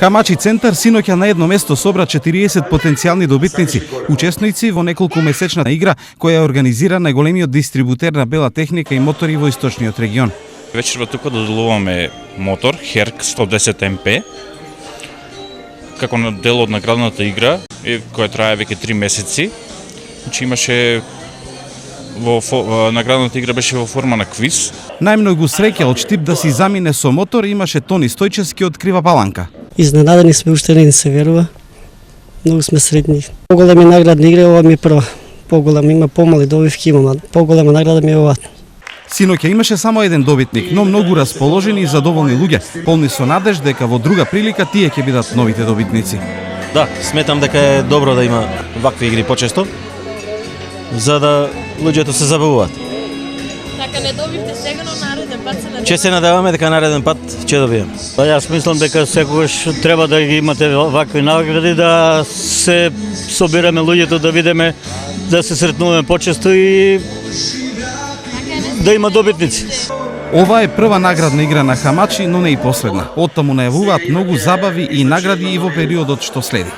Хамачи центар синоќа на едно место собра 40 потенцијални добитници, учесници во неколку месечна игра која организира најголемиот дистрибутер на бела техника и мотори во источниот регион. Вечерва тука доделуваме мотор Herc 110 MP како дел од наградната игра која трае веќе 3 месеци. Значи имаше наградната игра беше во форма на квиз. Најмногу среќа од Штип да си замине со мотор имаше Тони Стојчевски од Крива Паланка. Изненадени сме, уште не се верува. Многу сме сретни. Поголеми наградни игри, ова ми е прва. Поголема има помали добивки имам, поголема награда ми е ова. Синоќа имаше само еден добитник, но многу расположени и задоволни луѓе, полни со надеж дека во друга прилика тие ќе бидат новите добитници. Да, сметам дека е добро да има вакви игри почесто, за да луѓето се забавуваат. Така не добивте сега, но нареден пат се надеваме. Че се надеваме дека нареден пат ќе добиеме. Јас мислам дека секогаш треба да ги имате вакви награди, да се собираме луѓето, да видиме, да се сретнуваме почесто и да има добитници. Ова е прва наградна игра на Хамачи, но не и последна. Оттаму најавуваат многу забави и награди и во периодот што следи.